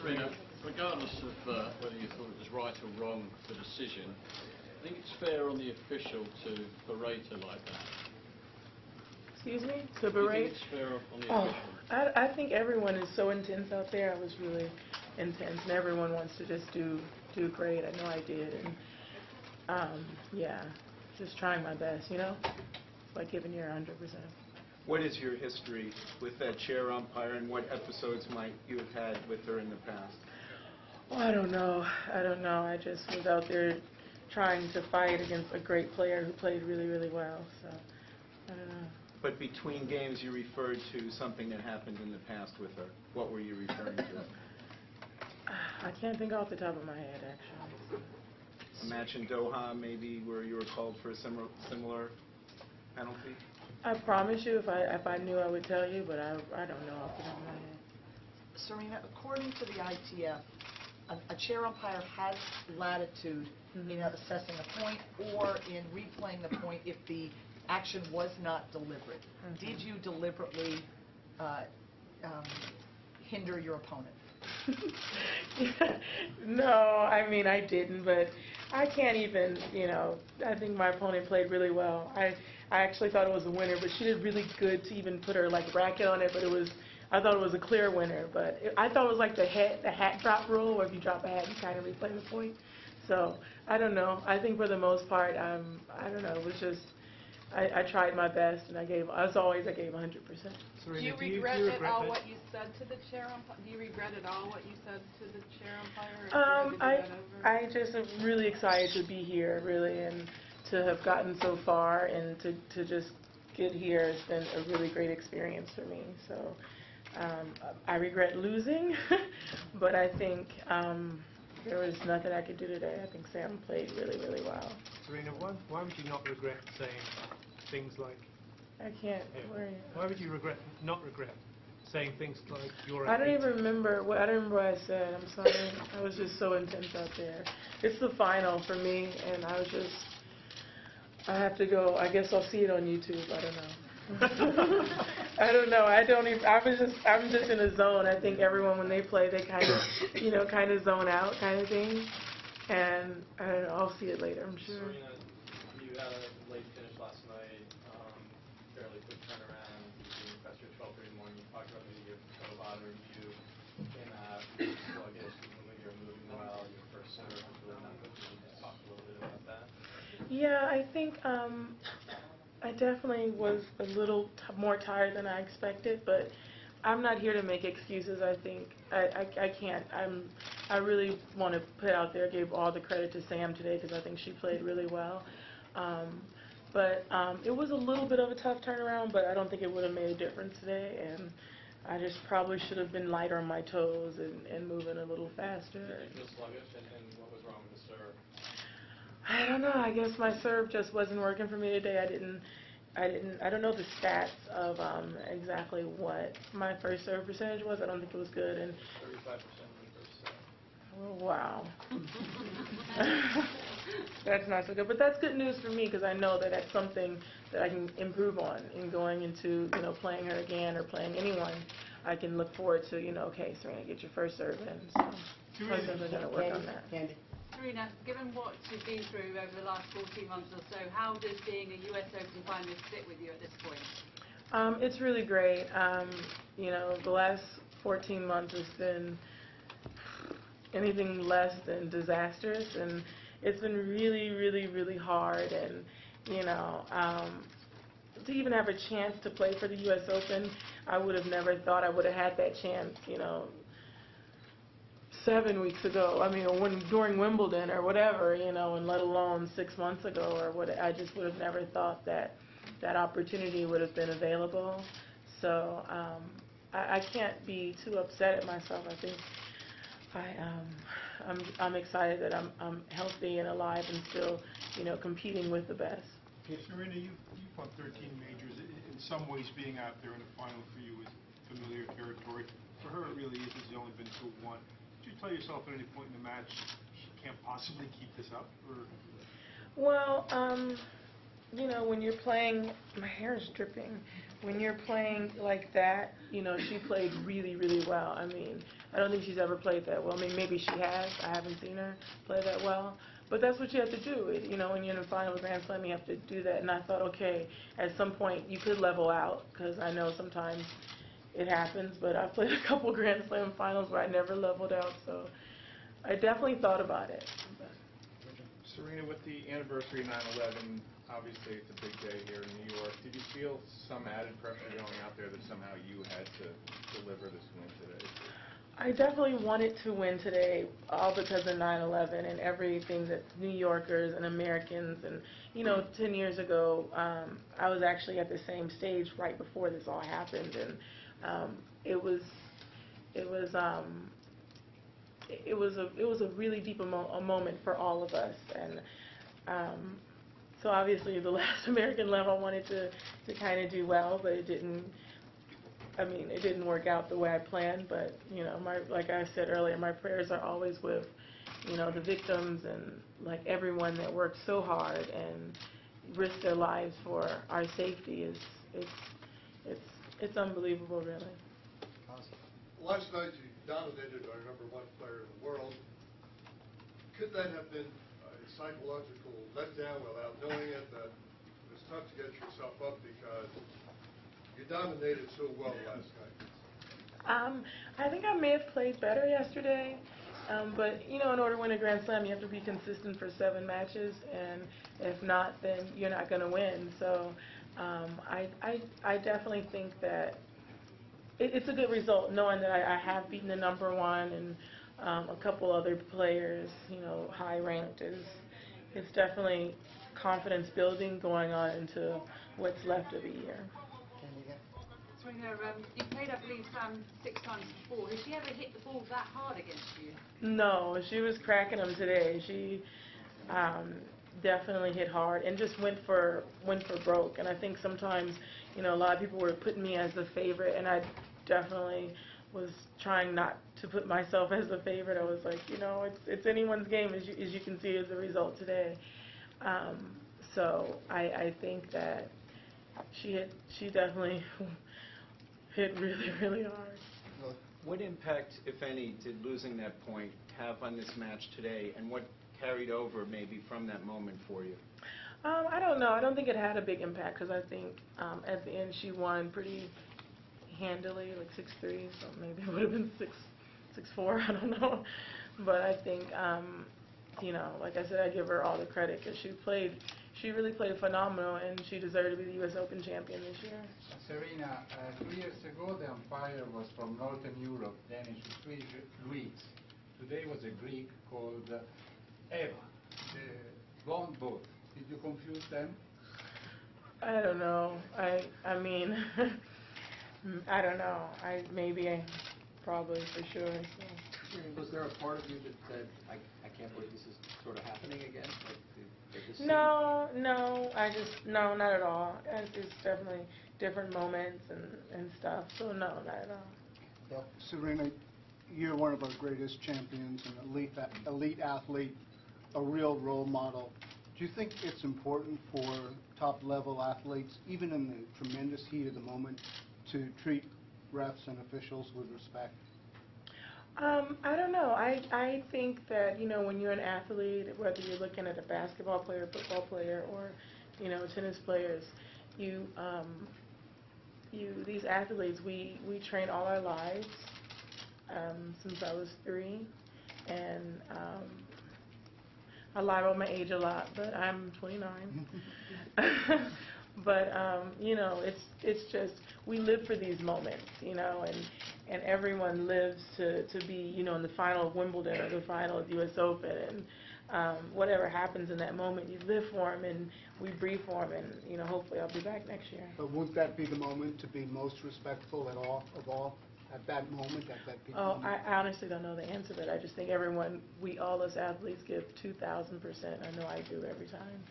Serena, regardless of whether you thought it was right or wrong, the decision, I think it's fair on the official to berate her like that. Excuse me? To Do you berate? think it's fair on the official? I think everyone is so intense out there. I was really intense, and everyone wants to just do great. I know I did, and yeah, just trying my best, you know? It's like giving your 100%. What is your history with that chair umpire, and what episodes might you have had with her in the past? Well, I don't know. I just was out there trying to fight against a great player who played really, really well, so I don't know. But between games, you referred to something that happened in the past with her. What were you referring to? I can't think off the top of my head, actually. A match in Doha, maybe, where you were called for a similar penalty? I promise you, if I knew, I would tell you, but I don't know off the top of my head. Serena, according to the ITF, a chair umpire has latitude in assessing a point or in replaying the point if the action was not deliberate. Did you deliberately hinder your opponent? No, I mean, I didn't, but I can't even, you know, I think my opponent played really well. I actually thought it was a winner, but she did really good to even put her, like, bracket on it, but I thought it was a clear winner, but I thought it was like the hat drop rule, where if you drop a hat, you kind of replay the point. So, I don't know. I think for the most part, I don't know, it was just, I tried my best, and as always, I gave 100%. Serena, do you regret at all what you said to the chair umpire? Do you regret at all what you said to the chair umpire? I just am really excited to be here, really, and to have gotten so far, and to just get here has been a really great experience for me. So I regret losing, but I think there was nothing I could do today. I think Sam played really, really well. Serena, why would you not regret saying things like... I can't. Why would you not regret saying things like you're... I don't even remember what I said. I'm sorry. I was just so intense out there. It's the final for me, and I have to go. I guess I'll see it on YouTube. I don't know. I don't know. I'm just in a zone. I think everyone, when they play, they kind of zone out kind of thing. And I don't know, I'll see it later, I'm sure. Serena, you had a late finish last night, fairly quick turnaround. You pressed your 12:30 in the morning. You talked about maybe your toe bothering you. Came out, sluggish, even when you're moving well. Your first serve was really not good. Can you just talk a little bit about that? Yeah, I think I definitely was a little more tired than I expected, but I'm not here to make excuses. I think I can't. I really want to put out there, gave all the credit to Sam today, because I think she played really well. But it was a little bit of a tough turnaround, but I don't think it would have made a difference today. And I just probably should have been lighter on my toes and moving a little faster. Did you feel sluggish, and what was wrong with the serve? I don't know. I guess my serve just wasn't working for me today. I don't know the stats of exactly what my first serve percentage was. I don't think it was good. And 35% when you first served. Oh, wow. That's not so good. But that's good news for me, because I know that that's something that I can improve on in going into, playing her again or playing anyone. I can look forward to, okay, Serena, get your first serve in. So I'm definitely going to work on that. Serena, given what you've been through over the last 14 months or so, how does being a U.S. Open finalist sit with you at this point? It's really great. The last 14 months has been anything less than disastrous, and it's been really, really, really hard. And to even have a chance to play for the U.S. Open, I would have never thought I would have had that chance, 7 weeks ago. I mean, during Wimbledon or whatever, and let alone 6 months ago or what. I just would have never thought that opportunity would have been available. So I can't be too upset at myself. I think I'm excited that I'm healthy and alive and still, competing with the best. Serena, you've won 13 majors. In some ways, being out there in the final for you is familiar territory. For her, it really is. It's only been 2-1. Did you tell yourself at any point in the match she can't possibly keep this up? Or? Well, when you're playing, my hair is dripping. when you're playing like that, she played really, really well. I mean, I don't think she's ever played that well. I mean, maybe she has. I haven't seen her play that well. But that's what you have to do. When you're in the final of Grand Slam, you have to do that. And I thought, okay, at some point you could level out, because I know sometimes it happens. But I've played a couple Grand Slam finals where I never leveled out. So I definitely thought about it. Serena, with the anniversary of 9/11, obviously it's a big day here in New York. Did you feel some added pressure going out there that somehow you had to deliver this win today? I definitely wanted to win today, all because of 9/11 and everything that New Yorkers and Americans and 10 years ago, I was actually at the same stage right before this all happened, and it was a really deep a moment for all of us, and so obviously the last American level I wanted to kind of do well, but it didn't. I mean, it didn't work out the way I planned, but like I said earlier, my prayers are always with the victims and like everyone that worked so hard and risked their lives for our safety. It's unbelievable, really. Last night you dominated our #1 player in the world. Could that have been a psychological letdown without knowing it, that it was tough to get yourself up because you dominated so well last night? I think I may have played better yesterday, but in order to win a Grand Slam, you have to be consistent for 7 matches, and if not, then you're not going to win. So I definitely think that it's a good result, knowing that I have beaten the #1 and a couple other players, high ranked. It's definitely confidence building going on into what's left of the year. Serena, you played, I believe, Sam 6 times before. Has she ever hit the ball that hard against you? No, she was cracking them today. She definitely hit hard and just went for broke. And I think sometimes, a lot of people were putting me as the favorite, and I definitely was trying not to put myself as the favorite. I was like, it's anyone's game, as you can see as a result today. So I think that she definitely hit really, really hard. What impact, if any, did losing that point have on this match today, and what carried over maybe from that moment for you? I don't know. I don't think it had a big impact, because I think at the end she won pretty handily, like 6-3, so maybe it would have been 6-4, I don't know. But I think, like I said, I give her all the credit, because she really played phenomenal, and she deserved to be the U.S. Open champion this year. Serena, 2 years ago the umpire was from Northern Europe, Danish, 3 Greeks. Today was a Greek called Eva, the blonde both. Did you confuse them? I don't know. I mean, I don't know. Probably for sure. So. Was there a part of you that said, I can't believe this is sort of happening again? No, no, not at all. It's definitely different moments and stuff, so no, not at all. Serena, you're one of our greatest champions, an elite athlete, a real role model. Do you think it's important for top-level athletes, even in the tremendous heat of the moment, to treat refs and officials with respect? I don't know. I think that, when you're an athlete, whether you're looking at a basketball player, football player, or, tennis players, these athletes, we train all our lives, since I was 3, and I lie about my age a lot, but I'm 29. But, it's just, we live for these moments, and everyone lives to be, in the final of Wimbledon or the final of the U.S. Open, and whatever happens in that moment, you live for them, and we breathe for them, and, hopefully I'll be back next year. But wouldn't that be the moment to be most respectful of all, at that moment, at that peak moment? I honestly don't know the answer to that. I just think all us athletes give 2,000%. I know I do every time.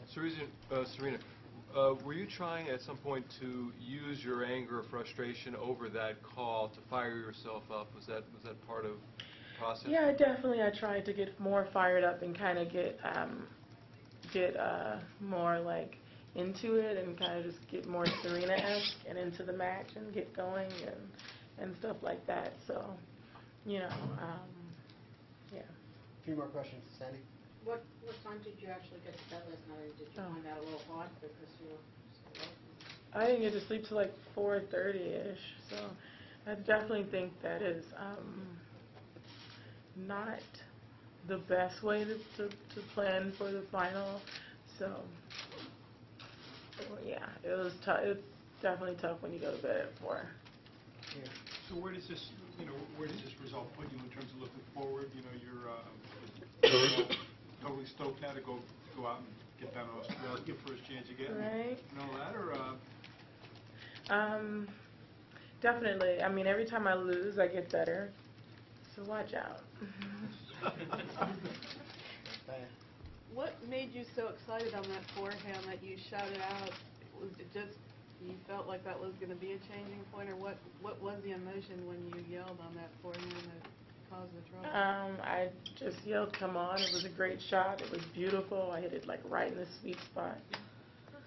Serena, were you trying at some point to use your anger or frustration over that call to fire yourself up? Was that part of the process? Yeah, definitely. I tried to get more fired up and kind of get more like, into it and kind of just get more Serena-esque and into the match and get going and stuff like that. So, you know, yeah. A few more questions, Sandy. What time did you actually get to bed last night? Did you find that a little hard because you were so late? I didn't get to sleep till like 4:30ish, so I definitely think that is not the best way to plan for the final. So, well, yeah, it was tough. It's definitely tough when you go to bed at 4. Yeah. So where does this, where does this result put you in terms of looking forward? You're totally stoked now to go out and get down to Australia, your first chance again, right? And all that, or? Definitely. I mean, every time I lose, I get better. So watch out. What made you so excited on that forehand that you shouted out? Was it just you felt like that was going to be a changing point, or what was the emotion when you yelled on that forehand that caused the trouble? I just yelled, "Come on!" It was a great shot. It was beautiful. I hit it like right in the sweet spot.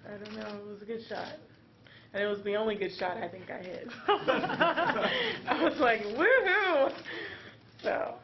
I don't know. It was a good shot. And it was the only good shot I think I hit. I was like, woohoo! So.